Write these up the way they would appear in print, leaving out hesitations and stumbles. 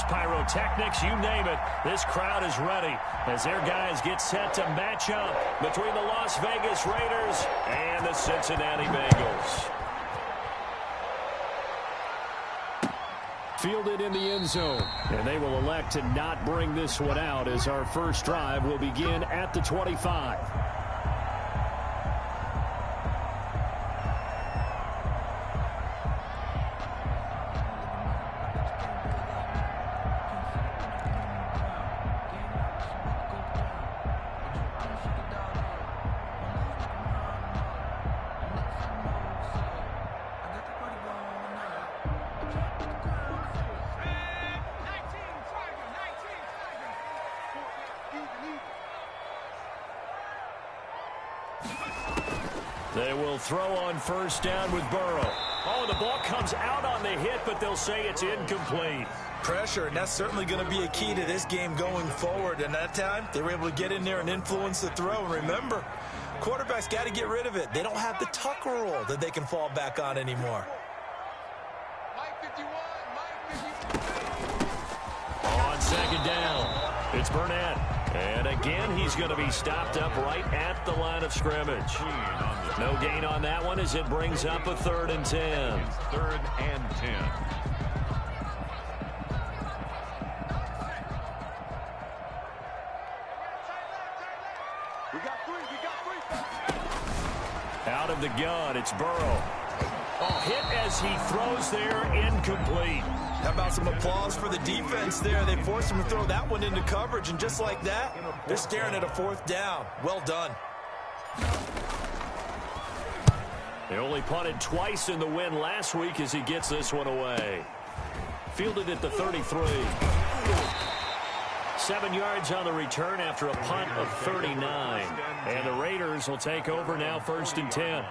fireworks, pyrotechnics, you name it. This crowd is ready as their guys get set to match up between the Las Vegas Raiders and the Cincinnati Bengals. Fielded in the end zone, and they will elect to not bring this one out as our first drive will begin at the 25. They will throw on first down with Burrow. Oh, the ball comes out on the hit, but they'll say it's incomplete. Pressure, and that's certainly going to be a key to this game going forward. And that time, they were able to get in there and influence the throw. And remember, quarterbacks got to get rid of it. They don't have the tuck rule that they can fall back on anymore. On second down, it's Burnett. And again, he's going to be stopped up right at the line of scrimmage. No gain on that one as it brings up a 3rd and 10. 3rd and 10. Out of the gun, it's Burrow. Hit as he throws there, incomplete. How about some applause for the defense there? They forced him to throw that one into coverage, and just like that, they're staring at a 4th down. Well done. They only punted twice in the win last week as he gets this one away. Fielded at the 33. 7 yards on the return after a punt of 39. And the Raiders will take over now 1st and 10.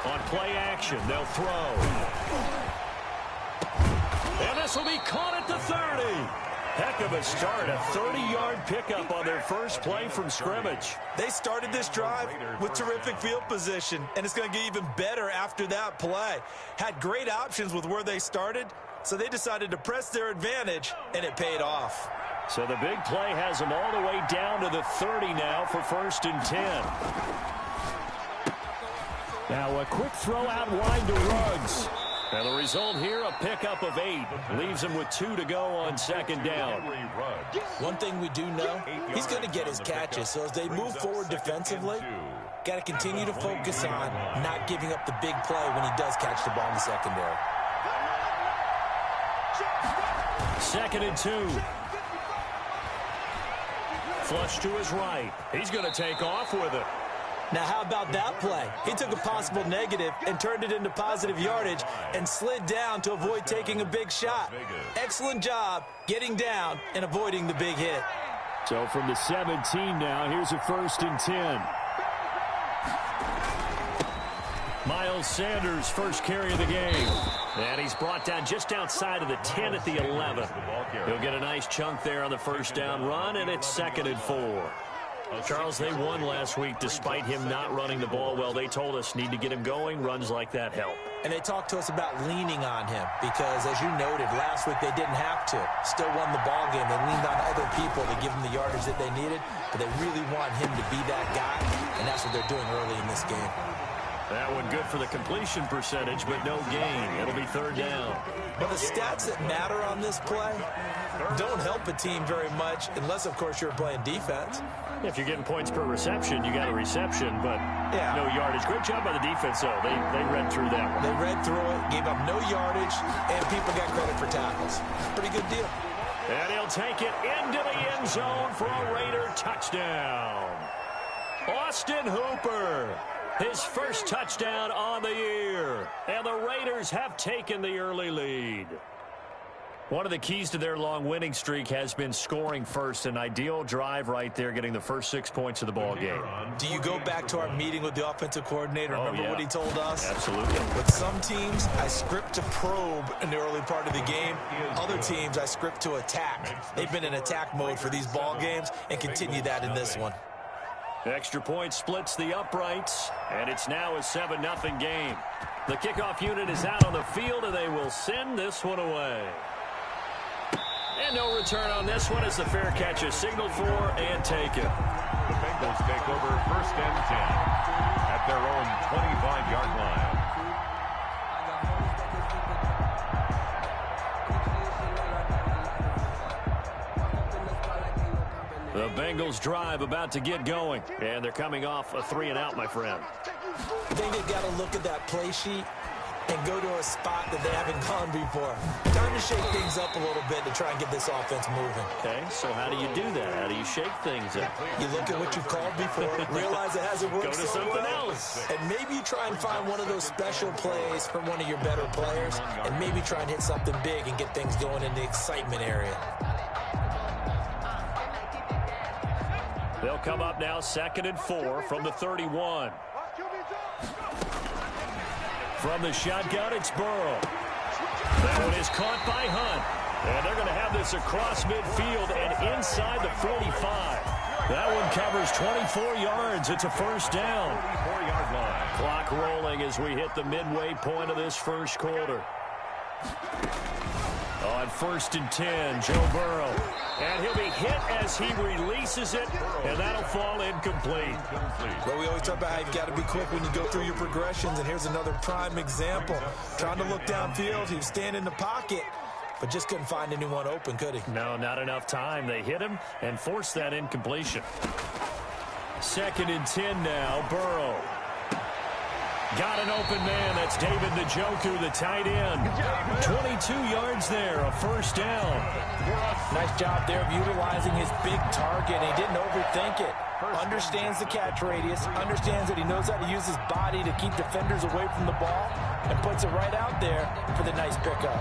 On play action, they'll throw. And this will be caught at the 30. Heck of a start, a 30-yard pickup on their first play from scrimmage. They started this drive with terrific field position, and it's going to get even better after that play. Had great options with where they started, so they decided to press their advantage, and it paid off. So the big play has them all the way down to the 30 now for 1st and 10. Now a quick throw out wide to Ruggs. And the result here, a pickup of 8. Leaves him with 2 to go on second down. One thing we do know, he's going to get his catches. So as they move forward defensively, got to continue to focus on not giving up the big play when he does catch the ball in the secondary. 2nd and 2. Flush to his right. He's going to take off with it. Now, how about that play? He took a possible negative and turned it into positive yardage and slid down to avoid taking a big shot. Excellent job getting down and avoiding the big hit. So from the 17 now, here's a 1st and 10. Miles Sanders, first carry of the game. And he's brought down just outside of the 10 at the 11. He'll get a nice chunk there on the first down run, and it's 2nd and 4. Charles, they won last week despite him not running the ball well. They told us need to get him going. Runs like that help. And they talked to us about leaning on him because, as you noted, last week they didn't have to. Still won the ball game. They leaned on other people to give them the yardage that they needed, but they really want him to be that guy, and that's what they're doing early in this game. That one good for the completion percentage, but no gain. It'll be 3rd down. But the stats that matter on this play don't help a team very much unless, of course, you're playing defense. If you're getting points per reception, you got a reception, but no yardage. Great job by the defense, though. They read through that one. They read through it, gave up no yardage, and people got credit for tackles. Pretty good deal. And he'll take it into the end zone for a Raider touchdown. Austin Hooper, his first touchdown on the year. And the Raiders have taken the early lead. One of the keys to their long winning streak has been scoring first. An ideal drive right there, getting the first 6 points of the ball game. Do you go back to our meeting with the offensive coordinator? Remember what he told us? Absolutely. With some teams, I script to probe in the early part of the game. Other teams, I script to attack. They've been in attack mode for these ball games and continue that in this one. Extra point splits the uprights, and it's now a 7-0 game. The kickoff unit is out on the field, and they will send this one away. And no return on this one as the fair catch is signaled for and taken. The Bengals take over 1st and 10 at their own 25-yard line. The Bengals drive about to get going, and they're coming off a 3-and-out, my friend. I think they've got to look at that play sheet and go to a spot that they haven't gone before. Time to shake things up a little bit to try and get this offense moving. Okay, so how do you do that? How do you shake things up? You look at what you've called before, realize it hasn't worked Go to so something well, else. and maybe you try and find one of those special plays from one of your better players, and maybe try and hit something big and get things going in the excitement area. They'll come up now 2nd and 4 from the 31. From the shotgun, it's Burrow. That one is caught by Hunt. And they're going to have this across midfield and inside the 45. That one covers 24 yards. It's a first down. 24-yard line. Clock rolling as we hit the midway point of this first quarter. On 1st and 10, Joe Burrow. And he'll be hit as he releases it, and that'll fall incomplete. Well, we always talk about how you've got to be quick when you go through your progressions, and here's another prime example. Trying to look downfield, he was standing in the pocket, but just couldn't find anyone open, could he? No, not enough time. They hit him and forced that incompletion. 2nd and 10 now, Burrow. Got an open man. That's David Njoku, the tight end. 22 yards there, a first down. Nice job there of utilizing his big target. He didn't overthink it. Understands the catch radius, understands that he knows how to use his body to keep defenders away from the ball, and puts it right out there for the nice pickup.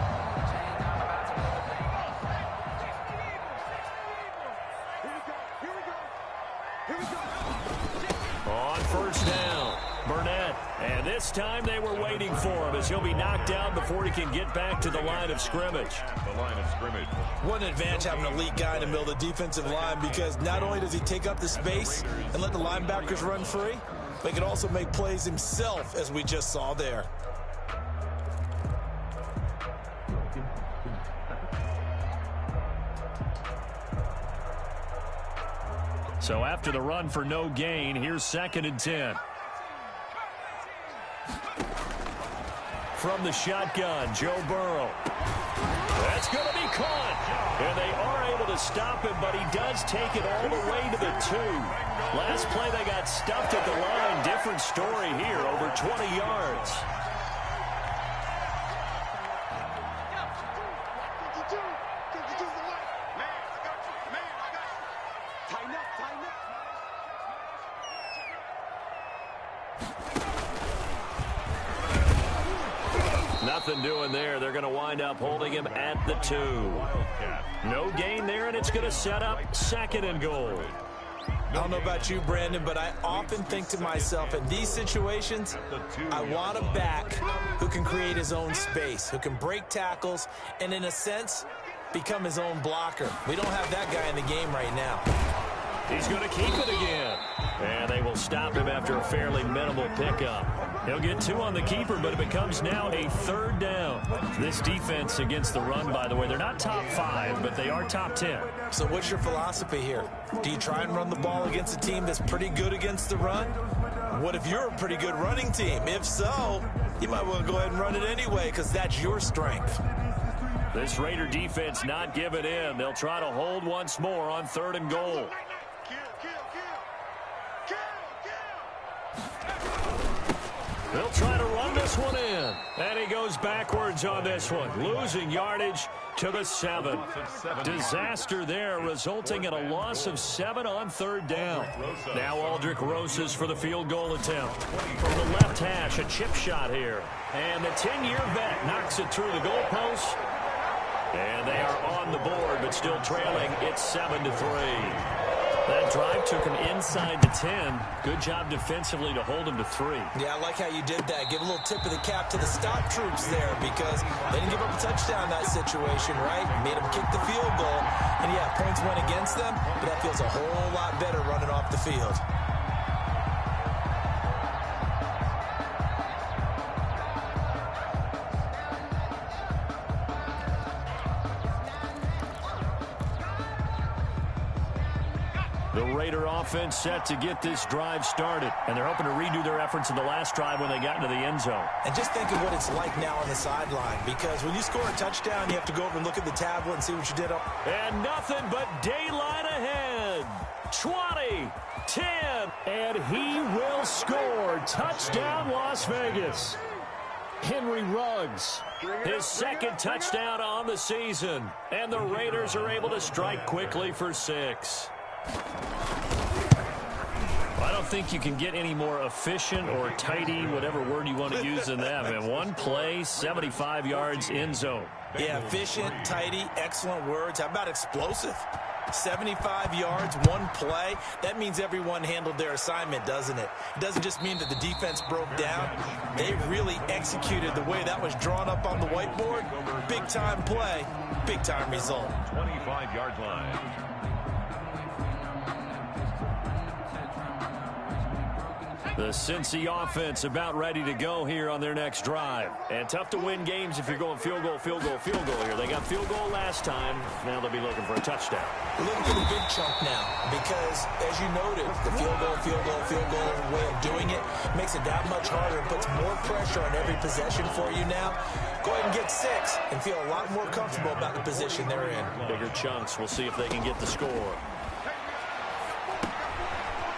On 1st down, Burnett. And this time they were waiting for him as he'll be knocked down before he can get back to the line of scrimmage. The line of scrimmage. What an advantage having an elite guy in the middle of the defensive line, because not only does he take up the space and let the linebackers run free, but he can also make plays himself, as we just saw there. So after the run for no gain, here's 2nd and 10. From the shotgun, Joe Burrow. That's going to be caught. And they are able to stop him, but he does take it all the way to the 2. Last play, they got stuffed at the line. Different story here, over 20 yards. Nothing doing there. They're going to wind up holding him at the 2. No gain there, and it's going to set up 2nd and goal. I don't know about you, Brandon, but I often think to myself, in these situations, I want a back who can create his own space, who can break tackles, and in a sense, become his own blocker. We don't have that guy in the game right now. He's going to keep it again. And they will stop him after a fairly minimal pickup. He'll get 2 on the keeper, but it becomes now a 3rd down. This defense against the run, by the way, they're not top 5, but they are top 10. So what's your philosophy here? Do you try and run the ball against a team that's pretty good against the run? What if you're a pretty good running team? If so, you might want to go ahead and run it anyway, because that's your strength. This Raider defense not giving in. They'll try to hold once more on 3rd and goal. They'll try to run this one in. And he goes backwards on this one, losing yardage to the 7. Disaster there, resulting in a loss of 7 on 3rd down. Now Aldrick Rosas for the field goal attempt. From the left hash, a chip shot here. And the 10-year vet knocks it through the goalpost. And they are on the board, but still trailing. It's 7-3. That drive took them inside the 10. Good job defensively to hold them to 3. Yeah, I like how you did that. Give a little tip of the cap to the stop troops there because they didn't give up a touchdown in that situation, right? Made them kick the field goal. And, yeah, points went against them, but that feels a whole lot better running off the field. The Raider offense set to get this drive started, and they're hoping to redo their efforts in the last drive when they got into the end zone. And just think of what it's like now on the sideline, because when you score a touchdown, you have to go over and look at the tablet and see what you did up. And nothing but daylight ahead. 20, 10, and he will score. Touchdown, Las Vegas. Henry Ruggs, his second touchdown on the season, and the Raiders are able to strike quickly for 6. I don't think you can get any more efficient or tidy, whatever word you want to use than that. Man, one play, 75 yards, end zone. Yeah, efficient, tidy, excellent words. How about explosive? 75 yards, one play. That means everyone handled their assignment, doesn't it? It doesn't just mean that the defense broke down. They really executed the way that was drawn up on the whiteboard. Big-time play, big-time result. 25-yard line. The Cincy offense about ready to go here on their next drive. And tough to win games if you're going field goal, field goal, field goal here. They got field goal last time. Now they'll be looking for a touchdown. We're looking for the big chunk now because, as you noted, the field goal way of doing it makes it that much harder and puts more pressure on every possession for you now. Go ahead and get 6 and feel a lot more comfortable about the position they're in. Bigger chunks. We'll see if they can get the score.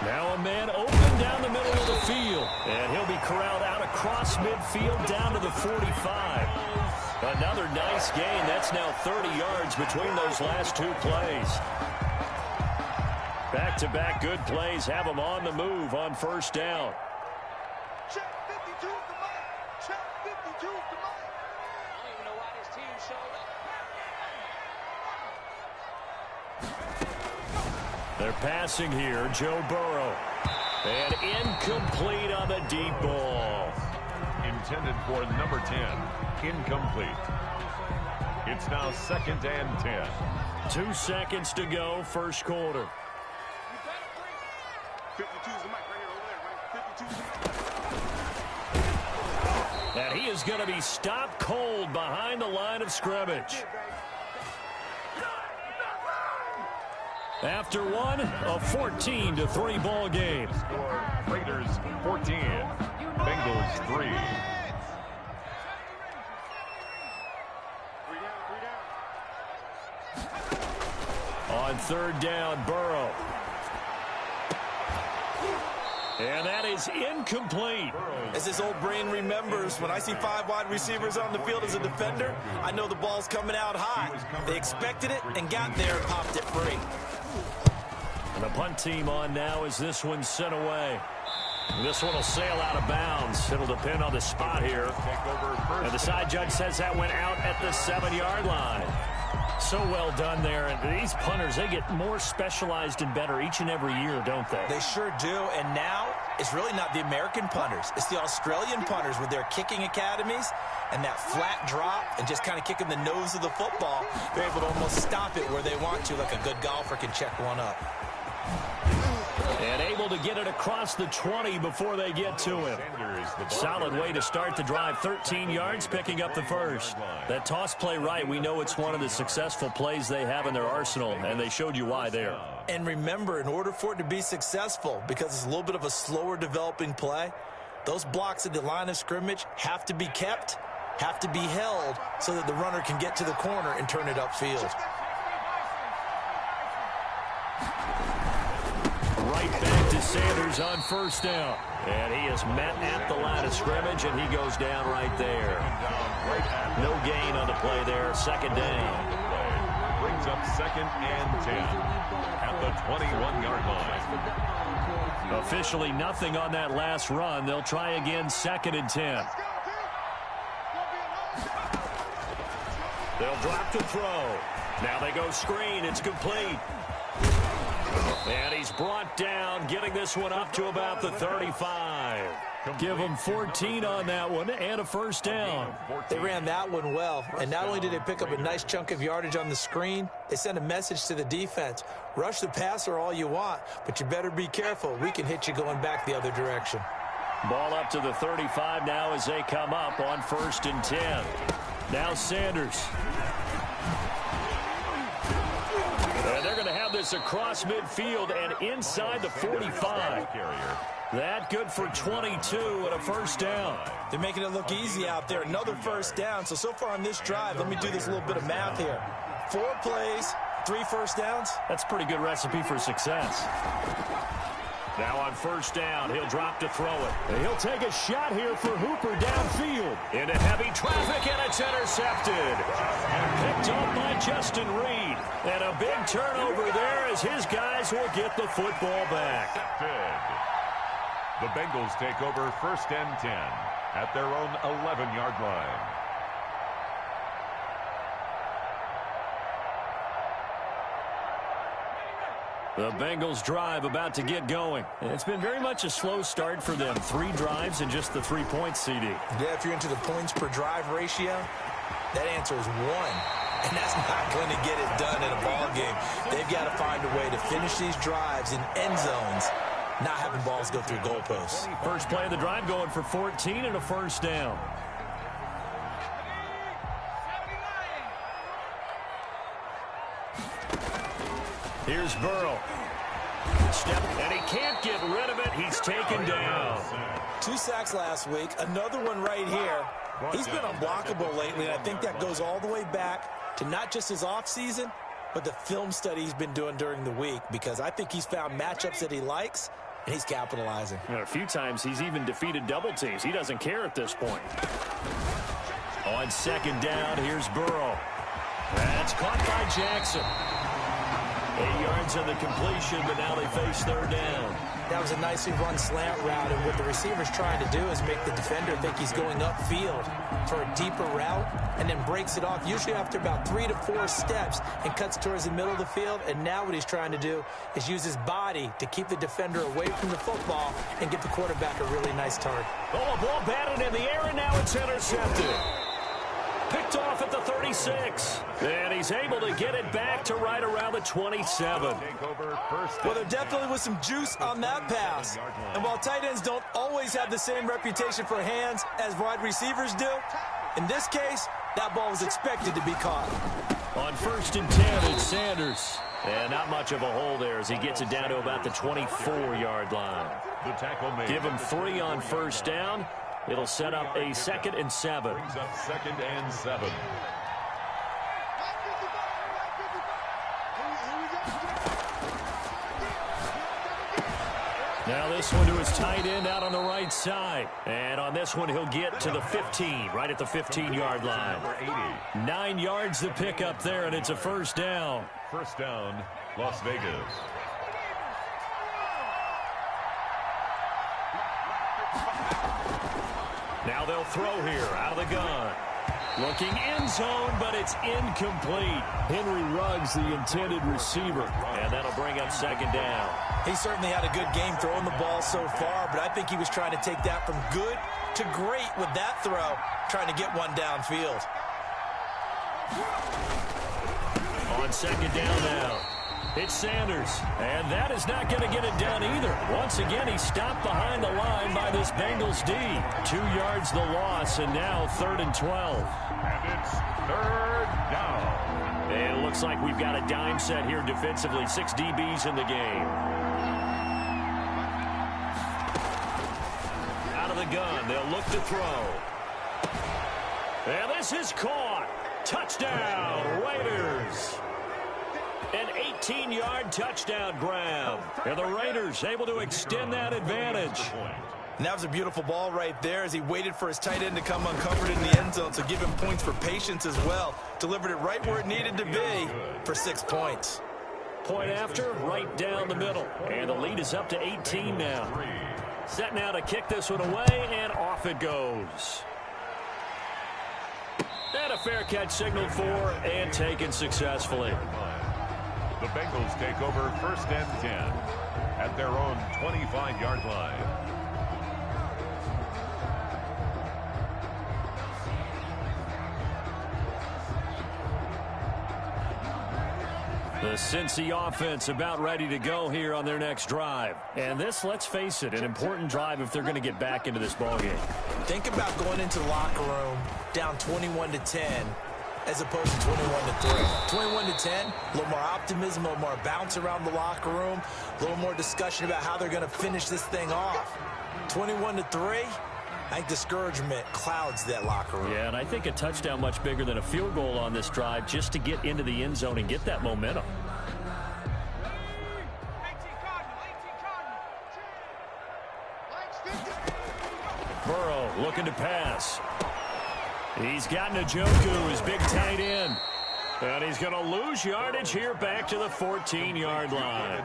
Now a man open down the middle of the field. And he'll be corralled out across midfield down to the 45. Another nice gain. That's now 30 yards between those last 2 plays. Back-to-back good plays have them on the move on first down. Check 52's the mic. Check 52's the mic. I don't even know why this team showed up. They're passing here, Joe Burrow. And incomplete on the deep ball. Intended for number 10. Incomplete. It's now 2nd and 10. 2 seconds to go, first quarter. 52's the mic right here, over there, right? 52's the mic. And he is going to be stopped cold behind the line of scrimmage. After one, a 14-3 ball game. Score Raiders 14, Bengals 3. On third down, Burrow. And that is incomplete. As this old brain remembers, when I see 5 wide receivers on the field as a defender, I know the ball's coming out hot. They expected it and got there and popped it free. And the punt team on now as this one's sent away. This one will sail out of bounds. It'll depend on the spot here. And the side judge says that went out at the 7-yard line. So well done there. And these punters, they get more specialized and better each and every year, don't they? They sure do. And now it's really not the American punters. It's the Australian punters with their kicking academies and that flat drop and just kind of kicking the nose of the football. They're able to almost stop it where they want to, like a good golfer can check one up. And able to get it across the 20 before they get to him. Solid way to start the drive. 13 yards, picking up the first. That toss play right, we know it's one of the successful plays they have in their arsenal, and they showed you why there. And remember, in order for it to be successful, because it's a little bit of a slower developing play, those blocks at the line of scrimmage have to be kept, have to be held, so that the runner can get to the corner and turn it upfield. Right back to Sanders on first down. And he is met at the line of scrimmage, and he goes down right there. No gain on the play there. Second down. Brings up 2nd and 10 at the 21-yard line. Officially nothing on that last run. They'll try again 2nd and 10. They'll drop to throw. Now they go screen. It's complete. And he's brought down, getting this one up to about the 35. Give him 14 on that one and a first down. They ran that one well, and not only did they pick up a nice chunk of yardage on the screen, they sent a message to the defense. Rush the passer all you want, but you better be careful. We can hit you going back the other direction. Ball up to the 35 now as they come up on 1st and 10. Now Sanders. And they're going to have this across midfield and inside the 45. That good for 22 and a first down. They're making it look easy out there. Another first down. So far on this drive, let me do this little bit of math here. 4 plays, 3 first downs. That's a pretty good recipe for success. Now on 1st down, he'll drop to throw it. And he'll take a shot here for Hooper downfield. Into heavy traffic, and it's intercepted. Picked up by Justin Reed. And a big turnover there as his guys will get the football back. The Bengals take over 1st and 10 at their own 11-yard line. The Bengals drive about to get going. It's been very much a slow start for them. 3 drives and just the 3 points, CD. Yeah, if you're into the points per drive ratio, that answer is 1. And that's not going to get it done in a ball game. They've got to find a way to finish these drives in end zones, not having balls go through goalposts. First play of the drive going for 14 and a first down. Here's Burrow. Step, and he can't get rid of it. He's taken down. 2 sacks last week. Another one right here. He's been unblockable lately, and I think that goes all the way back to not just his offseason, but the film study he's been doing during the week, because I think he's found matchups that he likes, and he's capitalizing. A few times he's even defeated double teams. He doesn't care at this point. On 2nd down, here's Burrow. That's caught by Jackson. 8 yards on the completion, but now they face 3rd down. That was a nicely run slant route, and what the receiver's trying to do is make the defender think he's going upfield for a deeper route, and then breaks it off, usually after about 3 to 4 steps, and cuts towards the middle of the field. And now what he's trying to do is use his body to keep the defender away from the football and get the quarterback a really nice target. Oh, a ball batted in the air, and now it's intercepted. Picked off at the 36. And he's able to get it back to right around the 27. Well, there definitely was some juice on that pass. And while tight ends don't always have the same reputation for hands as wide receivers do, in this case, that ball was expected to be caught. On 1st and 10, it's Sanders. And not much of a hole there as he gets it down to about the 24-yard line. The tackle made. Give him 3 on 1st down. It'll set up a 2nd and 7. Brings up 2nd and 7. Now this one to his tight end out on the right side. And on this one, he'll get to the 15, right at the 15-yard line. 9 yards to pick up there, and it's a first down. First down, Las Vegas. Now they'll throw here out of the gun. Looking end zone, but it's incomplete. Henry Ruggs, the intended receiver. And that'll bring up 2nd down. He certainly had a good game throwing the ball so far, but I think he was trying to take that from good to great with that throw, trying to get one downfield. On 2nd down now, it's Sanders. And that is not going to get it down either. Once again, he stopped behind the line by this Bengals D. 2 yards the loss, and now 3rd and 12. And it's 3rd down. And it looks like we've got a dime set here defensively. 6 DBs in the game. Out of the gun, they'll look to throw. And this is caught. Touchdown, Raiders. An 18-yard touchdown grab. And the Raiders able to extend that advantage. And that was a beautiful ball right there as he waited for his tight end to come uncovered in the end zone, so give him points for patience as well. Delivered it right where it needed to be for 6 points. Point after, right down the middle. And the lead is up to 18 now. Set now to kick this one away, and off it goes. And a fair catch signaled for and taken successfully. The Bengals take over 1st and 10 at their own 25-yard line. The Cincy offense about ready to go here on their next drive. And this, let's face it, an important drive if they're going to get back into this ballgame. Think about going into the locker room down 21-10 as opposed to 21-3. 21-10, a little more optimism, a little more bounce around the locker room, a little more discussion about how they're going to finish this thing off. 21-3, I think discouragement clouds that locker room. Yeah, and I think a touchdown much bigger than a field goal on this drive just to get into the end zone and get that momentum. Burrow looking to pass. He's got Njoku, his big tight end. And he's going to lose yardage here back to the 14-yard line.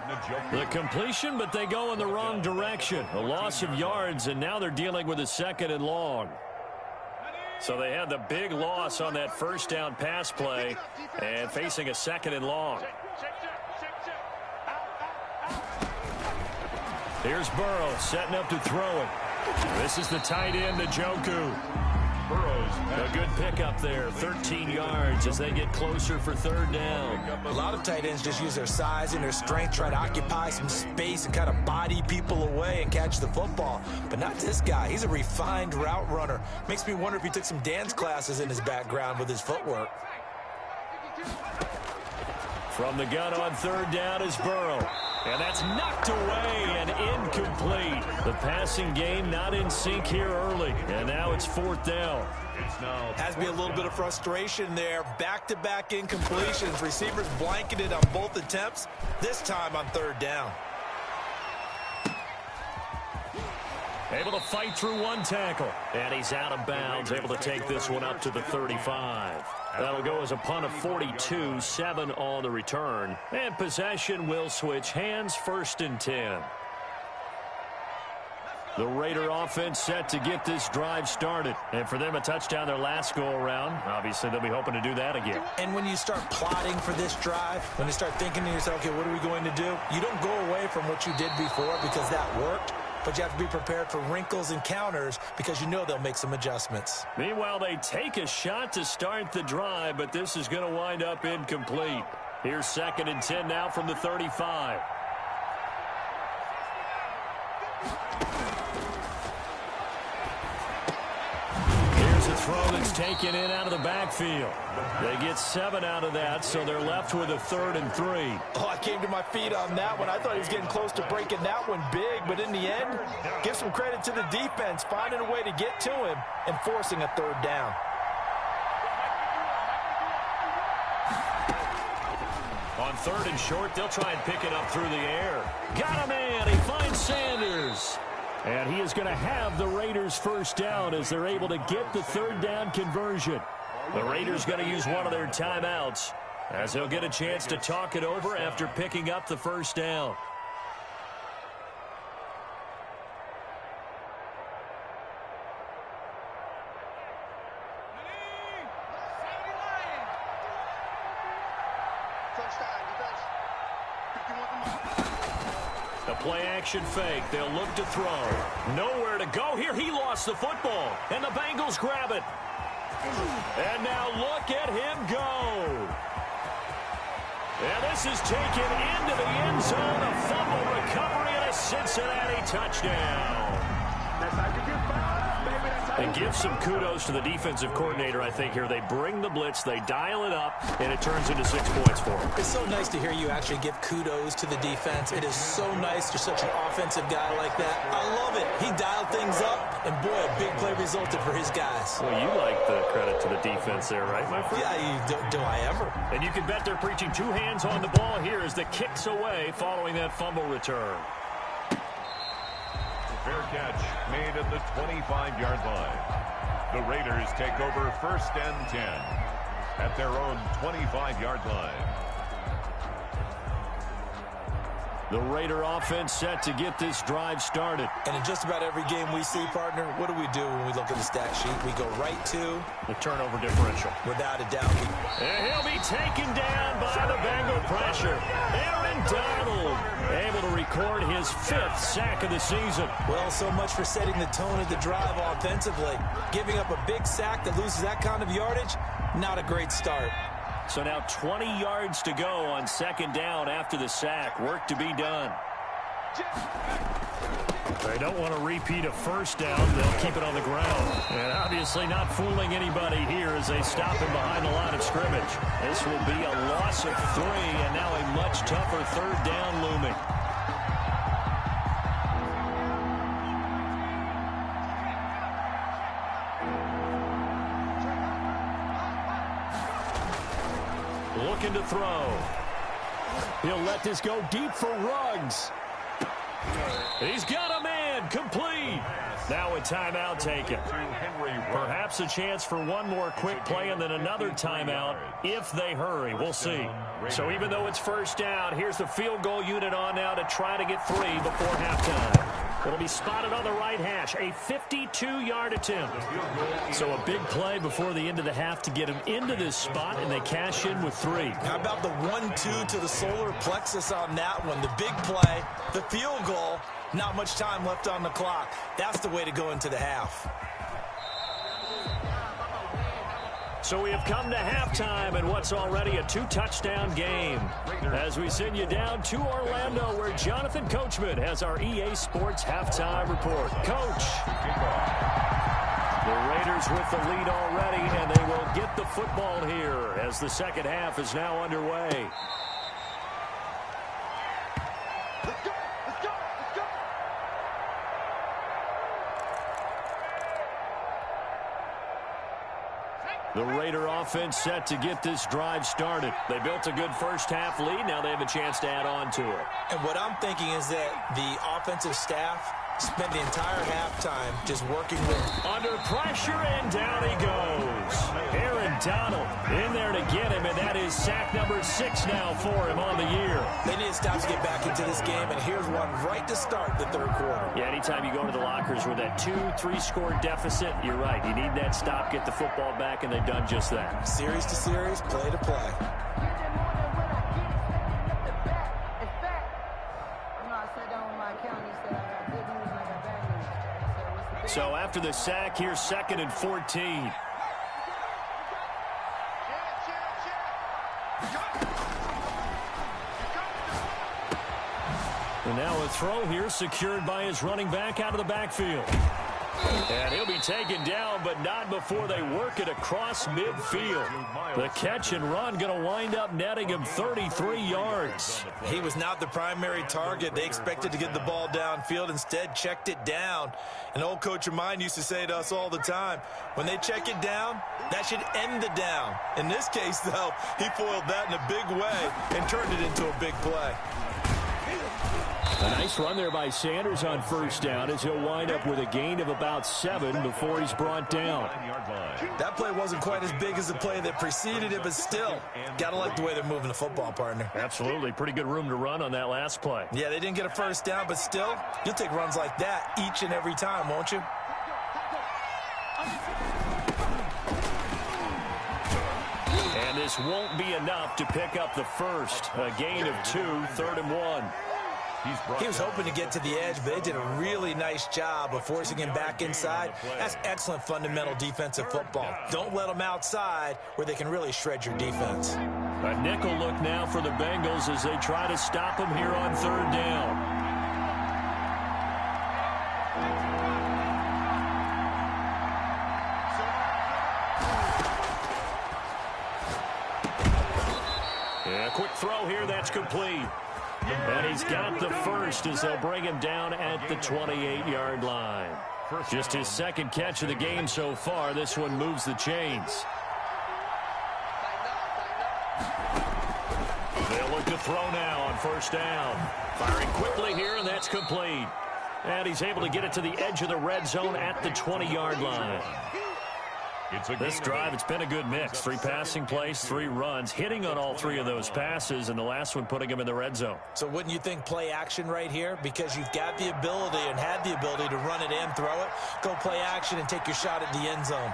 The completion, but they go in the wrong direction. A loss of yards, and now they're dealing with a 2nd and long. So they had the big loss on that first down pass play and facing a 2nd and long. Here's Burrow setting up to throw it. This is the tight end, Njoku. A good pickup there, 13 yards as they get closer for 3rd down. A lot of tight ends just use their size and their strength, try to occupy some space and kind of body people away and catch the football. But not this guy. He's a refined route runner. Makes me wonder if he took some dance classes in his background with his footwork. From the gun on 3rd down is Burrow. And that's knocked away and incomplete. The passing game not in sync here early. And now it's 4th down. Has to be a little bit of frustration there. Back-to-back incompletions. Receivers blanketed on both attempts. This time on 3rd down. Able to fight through one tackle. And he's out of bounds. Able to take this one up to the 35. That'll go as a punt of 42, 7 on the return. And possession will switch hands, 1st and 10. The Raider offense set to get this drive started. And for them, a touchdown their last go-around. Obviously, they'll be hoping to do that again. And when you start plotting for this drive, when you start thinking to yourself, okay, what are we going to do? You don't go away from what you did before because that worked. But you have to be prepared for wrinkles and counters because you know they'll make some adjustments. Meanwhile, they take a shot to start the drive, but this is going to wind up incomplete. Here's 2nd and 10 now from the 35. Here's a throw that's taken in out of the backfield. They get 7 out of that, so they're left with a 3rd and 3. Oh, I came to my feet on that one. I thought he was getting close to breaking that one big, but in the end, give some credit to the defense, finding a way to get to him and forcing a 3rd down. On 3rd and short, they'll try and pick it up through the air. Got a man. He finds Sanders. And he is going to have the Raiders' 1st down as they're able to get the 3rd down conversion. The Raiders going to use one of their timeouts as they'll get a chance to talk it over after picking up the 1st down. The play-action fake. They'll look to throw. Nowhere to go here. He lost the football, and the Bengals grab it. And now look at him go. And this is taken into the end zone. A fumble recovery and a Cincinnati touchdown. That's how you get fouled. And give some kudos to the defensive coordinator, I think, here. They bring the blitz, they dial it up, and it turns into 6 points for them. It's so nice to hear you actually give kudos to the defense. It is so nice. You're such an offensive guy like that. I love it. He dialed things up, and boy, a big play resulted for his guys. Well, you like the credit to the defense there, right, my friend? Yeah, do I ever? And you can bet they're preaching 2 hands on the ball here as the kick's away following that fumble return. Fair catch made at the 25-yard line. The Raiders take over 1st and 10 at their own 25-yard line. The Raider offense set to get this drive started. And in just about every game we see, partner, what do we do when we look at the stat sheet? We go right to the turnover differential. Without a doubt. And he'll be taken down by the Bengal pressure. Aaron Donald able to record his 5th sack of the season. Well, so much for setting the tone of the drive offensively. Giving up a big sack that loses that kind of yardage, not a great start. So now 20 yards to go on 2nd down after the sack. Work to be done. They don't want to repeat a 1st down. They'll keep it on the ground. And obviously not fooling anybody here as they stop him behind the line of scrimmage. This will be a loss of 3, and now a much tougher 3rd down looming. Looking to throw. He'll let this go deep for Ruggs. He's got a man. Complete. Now a timeout taken. Perhaps a chance for one more quick play and then another timeout if they hurry. We'll see. So even though it's 1st down, here's the field goal unit on now to try to get 3 before halftime. It'll be spotted on the right hash. A 52-yard attempt. So a big play before the end of the half to get him into this spot, and they cash in with 3. How about the 1-2 to the solar plexus on that one? The big play, the field goal, not much time left on the clock. That's the way to go into the half. So we have come to halftime in what's already a 2-touchdown game. As we send you down to Orlando, where Jonathan Coachman has our EA Sports halftime report. Coach. The Raiders with the lead already, and they will get the football here as the 2nd half is now underway. The Raider offense set to get this drive started. They built a good 1st half lead. Now they have a chance to add on to it. And what I'm thinking is that the offensive staff spent the entire halftime just working with. Under pressure, and down he goes. Aaron Donald in there to get him, and that is sack number 6 now for him on the year. They need to stop to get back into this game, and here's one right to start the 3rd quarter. Yeah, anytime you go to the lockers with that 2-3 score deficit, you're right. You need that stop, get the football back, and they've done just that. Series to series, play to play. So after the sack, here's 2nd and 14. And now a throw here secured by his running back out of the backfield. And he'll be taken down, but not before they work it across midfield. The catch and run going to wind up netting him 33 yards. He was not the primary target. They expected to get the ball downfield, instead checked it down. An old coach of mine used to say to us all the time, when they check it down, that should end the down. In this case, though, he foiled that in a big way and turned it into a big play. A nice run there by Sanders on 1st down as he'll wind up with a gain of about 7 before he's brought down. That play wasn't quite as big as the play that preceded it, but still, gotta like the way they're moving the football, partner. Absolutely. Pretty good room to run on that last play. Yeah, they didn't get a 1st down, but still, you'll take runs like that each and every time, won't you? And this won't be enough to pick up the 1st. A gain of 2, 3rd and 1. He was hoping to get to the edge, but they did a really nice job of forcing him back inside. That's excellent fundamental defensive football. Don't let them outside where they can really shred your defense. A nickel look now for the Bengals as they try to stop him here on 3rd down. Yeah, quick throw here, that's complete. And he's got the 1st as they'll bring him down at the 28-yard line. Just his 2nd catch of the game so far. This one moves the chains. They'll look to throw now on 1st down. Firing quickly here, and that's complete. And he's able to get it to the edge of the red zone at the 20-yard line. This drive, it's been a good mix. 3 passing plays, 3 runs, hitting on all 3 of those passes, and the last one putting them in the red zone. So wouldn't you think play action right here? Because you've got the ability and had the ability to run it and throw it. Go play action and take your shot at the end zone.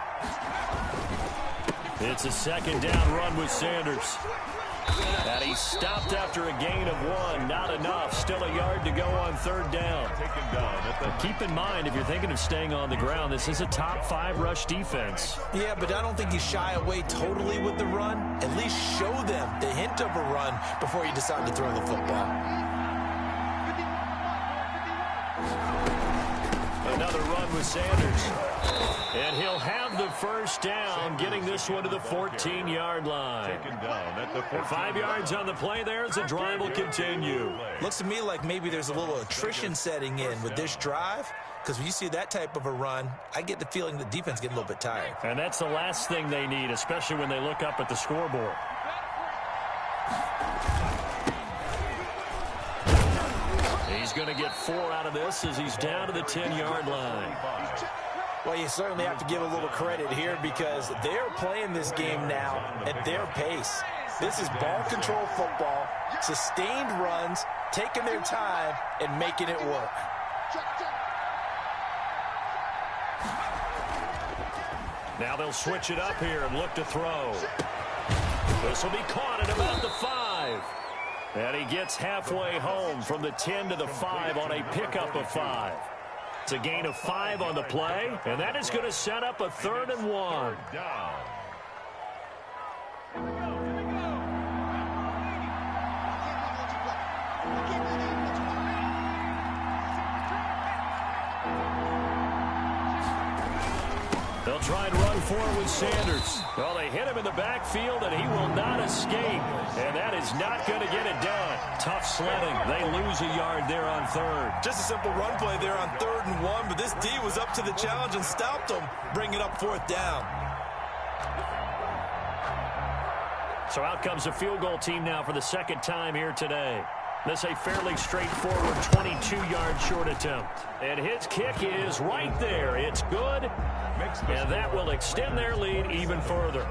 It's a second down run with Sanders. And he stopped after a gain of 1. Not enough. Still a yard to go on 3rd down. But keep in mind, if you're thinking of staying on the ground, this is a top 5 rush defense. Yeah, but I don't think you shy away totally with the run. At least show them the hint of a run before you decide to throw the football. Another run with Sanders. And he'll have the first down, getting this one to the 14-yard line. 5 yards on the play there as the drive will continue. Looks to me like maybe there's a little attrition setting in with this drive, because when you see that type of a run, I get the feeling the defense getting a little bit tired. And that's the last thing they need, especially when they look up at the scoreboard. He's going to get 4 out of this as he's down to the 10-yard line. Well, you certainly have to give a little credit here because they're playing this game now at their pace. This is ball control football, sustained runs, taking their time, and making it work. Now they'll switch it up here and look to throw. This will be caught at about the 5. And he gets halfway home from the 10 to the 5 on a pickup of 5. It's a gain of 5 on the play, and that is going to set up a 3rd and 1. They'll try and run for it with Sanders. Well, they hit him in the backfield, and he will not escape. And that is not going to get it done. Tough sledding. They lose a yard there on 3rd. Just a simple run play there on 3rd and 1, but this D was up to the challenge and stopped them, bringing up 4th down. So out comes a field goal team now for the 2nd time here today. This a fairly straightforward 22-yard short attempt. And his kick is right there. It's good. And that will extend their lead even further.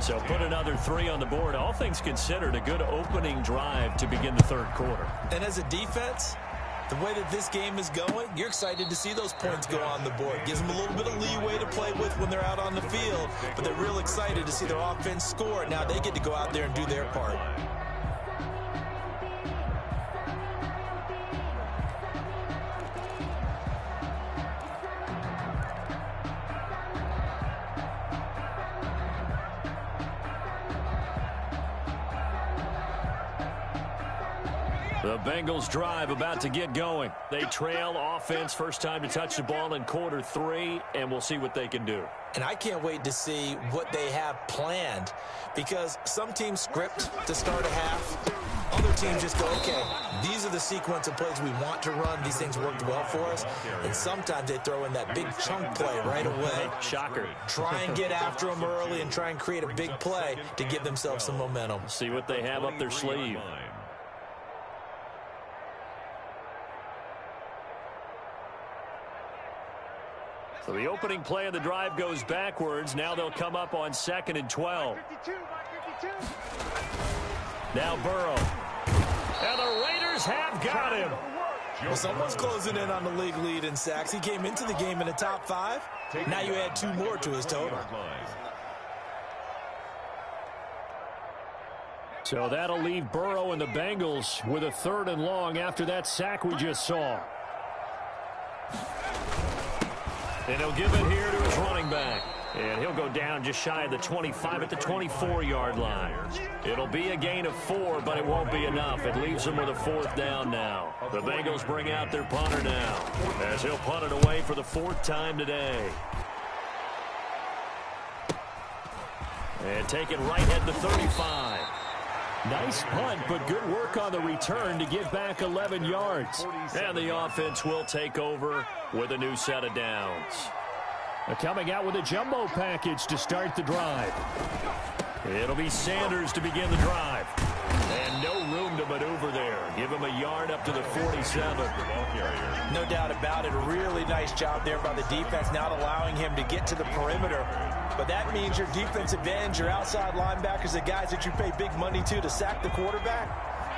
So put another 3 on the board. All things considered, a good opening drive to begin the 3rd quarter. And as a defense, the way that this game is going, you're excited to see those points go on the board. Gives them a little bit of leeway to play with when they're out on the field. But they're real excited to see their offense score. Now they get to go out there and do their part. The Bengals drive about to get going. They trail offense, first time to touch the ball in quarter 3, and we'll see what they can do. And I can't wait to see what they have planned, because some teams script to start a half. Other teams just go, okay, these are the sequence of plays we want to run. These things worked well for us. And sometimes they throw in that big chunk play right away. Shocker. Try and get after them early and try and create a big play to give themselves some momentum. See what they have up their sleeve. So the opening play of the drive goes backwards. Now they'll come up on 2nd and 12. Now Burrow. And the Raiders have got him. Well, someone's closing in on the league lead in sacks. He came into the game in the top 5. Now you add 2 more to his total. So that'll leave Burrow and the Bengals with a 3rd and long after that sack we just saw. And he'll give it here to his running back. And he'll go down just shy of the 25 at the 24-yard line. It'll be a gain of 4, but it won't be enough. It leaves them with a 4th down now. The Bengals bring out their punter now, as he'll punt it away for the 4th time today. And take it right at the 35. Nice punt, but good work on the return to get back 11 yards. And the offense will take over with a new set of downs. They're coming out with a jumbo package to start the drive. It'll be Sanders to begin the drive. And no room to maneuver there. Give him a yard up to the 47. No doubt about it. A really nice job there by the defense, not allowing him to get to the perimeter. But that means your defensive ends, your outside linebackers, the guys that you pay big money to sack the quarterback,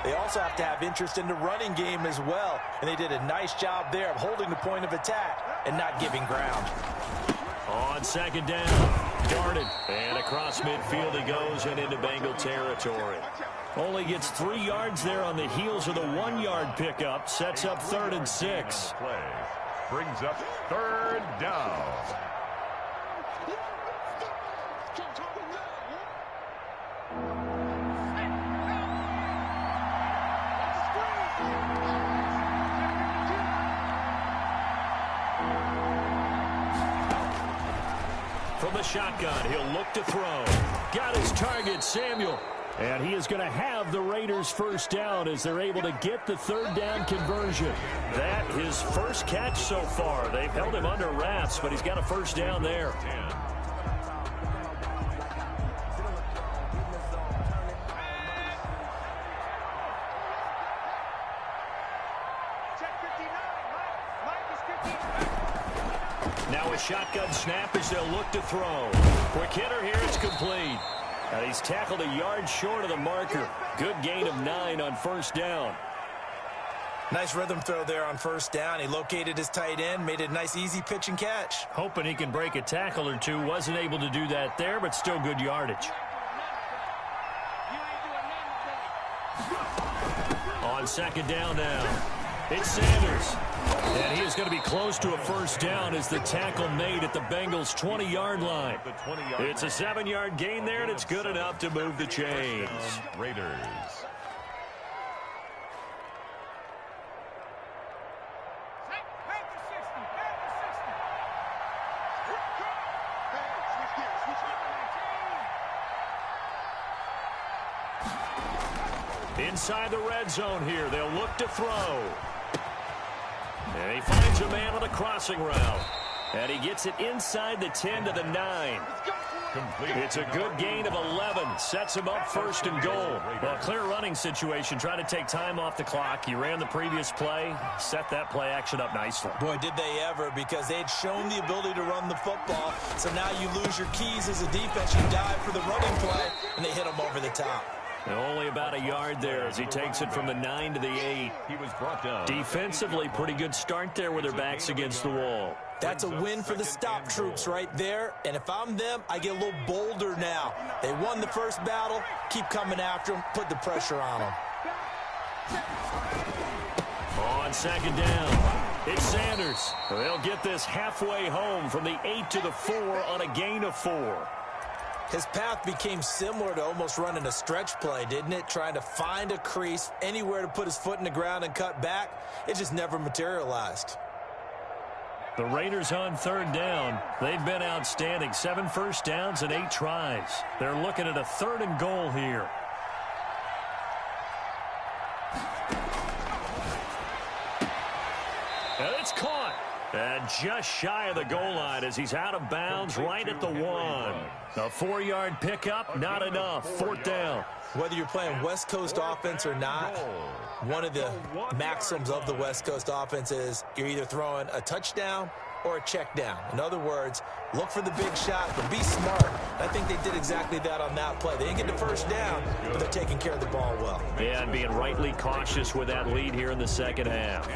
they also have to have interest in the running game as well. And they did a nice job there of holding the point of attack and not giving ground. On second down, darted, and across midfield he goes and into Bengal territory. Only gets 3 yards there on the heels of the 1-yard pickup. Sets up 3rd and 6. Play brings up 3rd down. From the shotgun, he'll look to throw. Got his target, Samuel. And he is going to have the Raiders' first down as they're able to get the 3rd down conversion. That his first catch so far. They've held him under wraps, but he's got a first down there. Now a shotgun snap as they'll look to throw. Quick hitter here, it's complete. And he's tackled a yard short of the marker. Good gain of 9 on first down. Nice rhythm throw there on first down. He located his tight end, made it a nice easy pitch and catch. Hoping he can break a tackle or two. Wasn't able to do that there, but still good yardage. On second down now, it's Sanders. And he is going to be close to a first down as the tackle made at the Bengals' 20-yard line. It's a 7-yard gain there, and it's good enough to move the chains. Raiders. Inside the red zone here, they'll look to throw. And he finds a man on the crossing route. And he gets it inside the 10 to the 9. Complete. It's a good gain of 11. Sets him up 1st and goal. Well, clear running situation, trying to take time off the clock. He ran the previous play, set that play action up nicely. Boy, did they ever, because they had shown the ability to run the football. So now you lose your keys as a defense. You dive for the running play, and they hit him over the top. And only about a yard there as he takes it from the 9 to the 8. He was brought down. Defensively, pretty good start there with their backs against the wall. That's a win for the stop troops right there. And if I'm them, I get a little bolder now. They won the first battle. Keep coming after them. Put the pressure on them. On second down, it's Sanders. They'll get this halfway home from the 8 to the 4 on a gain of 4. His path became similar to almost running a stretch play, didn't it? Trying to find a crease, anywhere to put his foot in the ground and cut back. It just never materialized. The Raiders on 3rd down. They've been outstanding. 7 first downs and 8 tries. They're looking at a 3rd and goal here. And it's caught. And just shy of the goal line as he's out of bounds right at the 1. A 4-yard pickup, not enough. 4th down. Whether you're playing West Coast offense or not, one of the maxims of the West Coast offense is you're either throwing a touchdown or a check down. In other words, look for the big shot, but be smart. I think they did exactly that on that play. They didn't get the first down, but they're taking care of the ball well. Yeah, and being rightly cautious with that lead here in the second half.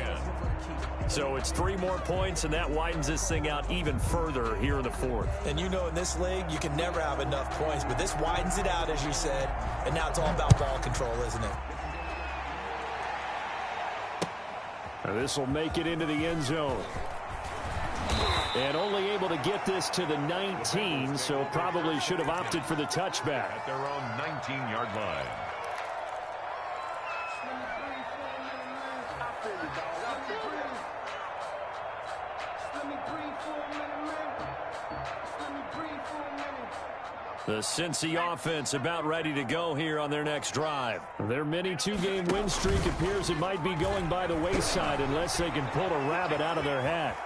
So it's 3 more points, and that widens this thing out even further here in the 4th. And you know in this league, you can never have enough points, but this widens it out, as you said, and now it's all about ball control, isn't it? And this will make it into the end zone. And only able to get this to the 19, so probably should have opted for the touchback. At their own 19-yard line. The Cincy offense about ready to go here on their next drive. Their mini 2-game win streak appears it might be going by the wayside unless they can pull a rabbit out of their hat.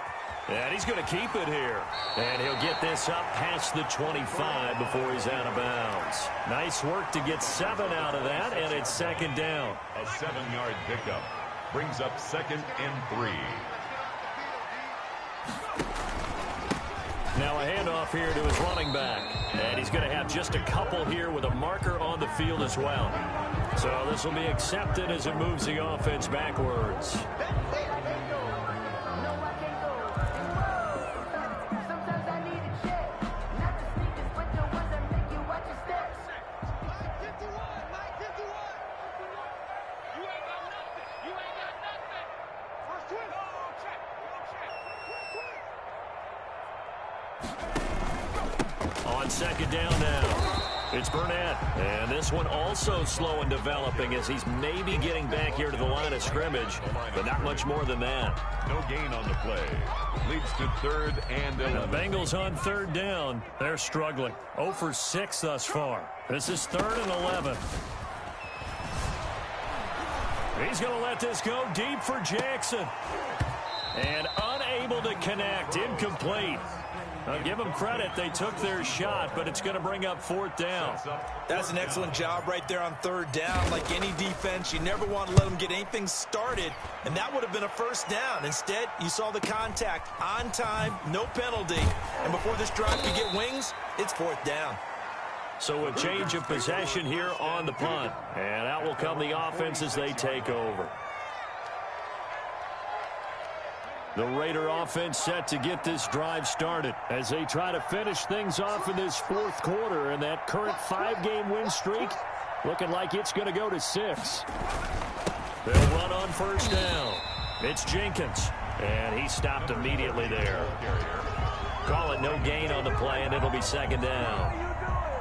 And he's going to keep it here. And he'll get this up past the 25 before he's out of bounds. Nice work to get 7 out of that, and it's 2nd down. A 7-yard pickup brings up 2nd and 3. Now a handoff here to his running back. And he's going to have just a couple here with a marker on the field as well. So this will be accepted as it moves the offense backwards. On second down now, it's Burnett. And this one also slow in developing as he's maybe getting back here to the line of scrimmage, but not much more than that. No gain on the play. Leads to 3rd and 11. The Bengals on 3rd down. They're struggling. 0 for 6 thus far. This is 3rd and 11. He's going to let this go deep for Jackson. And unable to connect. Incomplete. I'll give them credit. They took their shot, but it's going to bring up 4th down. That's an excellent job right there on 3rd down. Like any defense, you never want to let them get anything started, and that would have been a 1st down. Instead, you saw the contact on time, no penalty, and before this drive could get wings, it's 4th down. So a change of possession here on the punt, and out will come the offense as they take over. The Raider offense set to get this drive started as they try to finish things off in this 4th quarter, and that current 5-game win streak looking like it's going to go to 6. They'll run on 1st down. It's Jenkins, and he stopped immediately there. Call it no gain on the play, and it'll be 2nd down.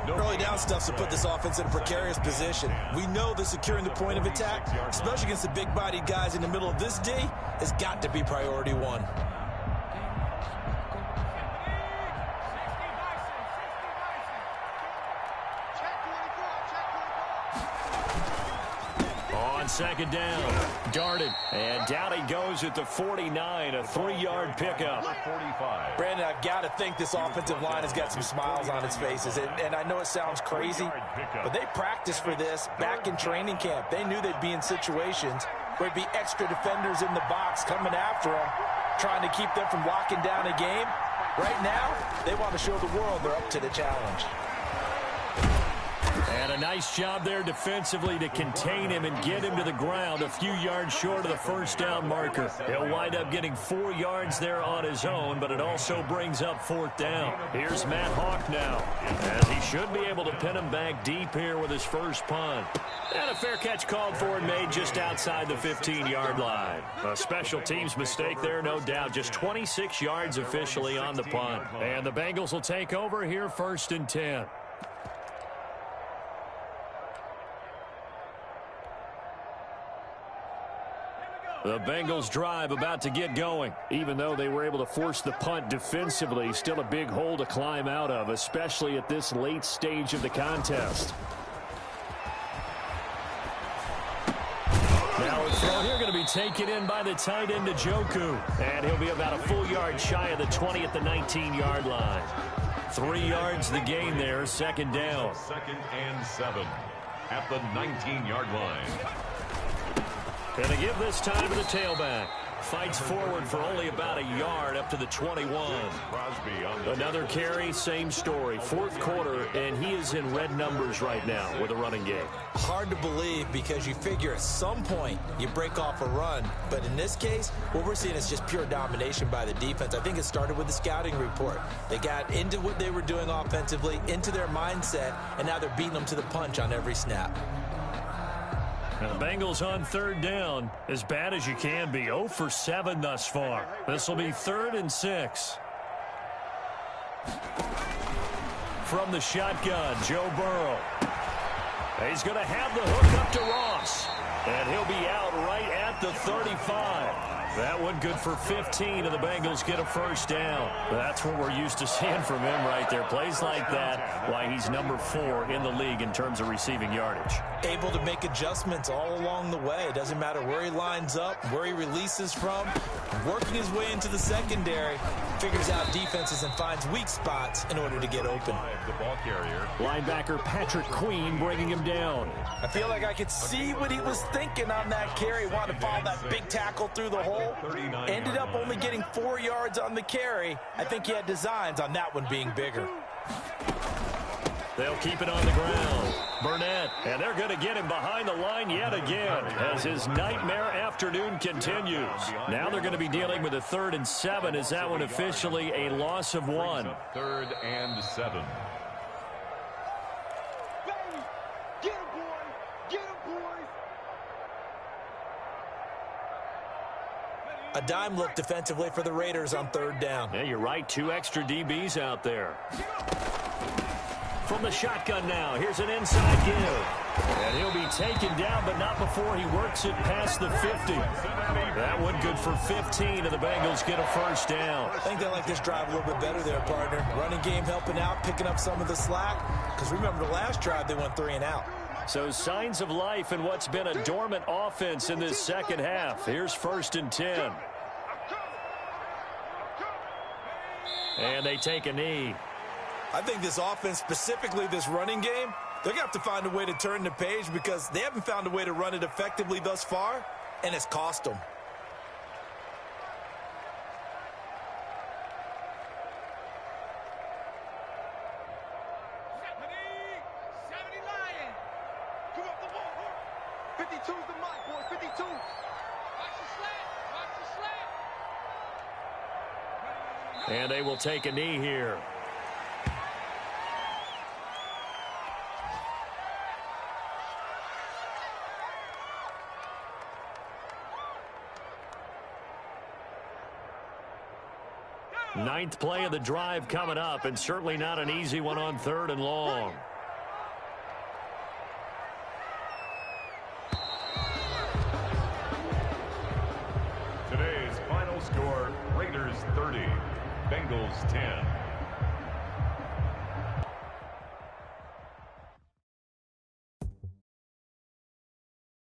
Early down stuff to put this offense in a precarious position. We know that securing the point of attack, especially against the big-bodied guys in the middle of this D, has got to be priority 1. On 2nd down, darted, and down he goes at the 49, a 3-yard pickup. 45. Brandon, I've got to think this offensive line has got some smiles on its faces, and I know it sounds crazy, but they practiced for this back in training camp. They knew they'd be in situations where there'd be extra defenders in the box coming after them, trying to keep them from locking down a game. Right now, they want to show the world they're up to the challenge. And a nice job there defensively to contain him and get him to the ground a few yards short of the 1st down marker. He'll wind up getting 4 yards there on his own, but it also brings up 4th down. Here's Matt Hawk now, as he should be able to pin him back deep here with his first punt. And a fair catch called for and made just outside the 15-yard line. A special teams mistake there, no doubt. Just 26 yards officially on the punt. And the Bengals will take over here 1st and 10. The Bengals drive about to get going. Even though they were able to force the punt defensively, still a big hole to climb out of, especially at this late stage of the contest. Now a throw here going to be taken in by the tight end Njoku. And he'll be about a full yard shy of the 20 at the 19-yard line. 3 yards the gain there, 2nd down. 2nd and 7 at the 19-yard line. Going to give this time to the tailback. Fights forward for only about a yard up to the 21. Another carry, same story. 4th quarter, and he is in red numbers right now with a running game. Hard to believe because you figure at some point you break off a run. But in this case, what we're seeing is just pure domination by the defense. I think it started with the scouting report. They got into what they were doing offensively, into their mindset, and now they're beating them to the punch on every snap. Now the Bengals on 3rd down, as bad as you can be. 0 for 7 thus far. This will be 3rd and 6. From the shotgun, Joe Burrow. He's going to have the hook up to Ross. And he'll be out right at the 35. That one good for 15, and the Bengals get a 1st down. That's what we're used to seeing from him right there. Plays like that, why he's number 4 in the league in terms of receiving yardage. Able to make adjustments all along the way. It doesn't matter where he lines up, where he releases from. Working his way into the secondary, figures out defenses and finds weak spots in order to get open. The ball carrier. Linebacker Patrick Queen bringing him down. I feel like I could see what he was thinking on that carry. Wanted to follow that big tackle through the hole. hole. Ended up only getting 4 yards on the carry. I think he had designs on that one being bigger. They'll keep it on the ground. Burnett, and they're going to get him behind the line yet again as his nightmare afternoon continues. Now they're going to be dealing with a 3rd and 7. Is that one officially a loss of 1? 3rd and 7. Get him, boys! Get him, boys! A dime look defensively for the Raiders on 3rd down. Yeah, you're right. 2 extra DBs out there. From the shotgun now, here's an inside give. And he'll be taken down, but not before he works it past the 50. That one good for 15, and the Bengals get a 1st down. I think they like this drive a little bit better there, partner. Running game helping out, picking up some of the slack. Because remember the last drive, they went 3 and out. So signs of life in what's been a dormant offense in this second half. Here's 1st and 10. And they take a knee. I think this offense, specifically this running game, they're going to have to find a way to turn the page because they haven't found a way to run it effectively thus far, and it's cost them. Come up the wall. 52's the mic, boys. 52. Watch the slant. Watch the slant. And they will take a knee here. Ninth play of the drive coming up, and certainly not an easy one on 3rd and long. Today's final score, Raiders 30, Bengals 10.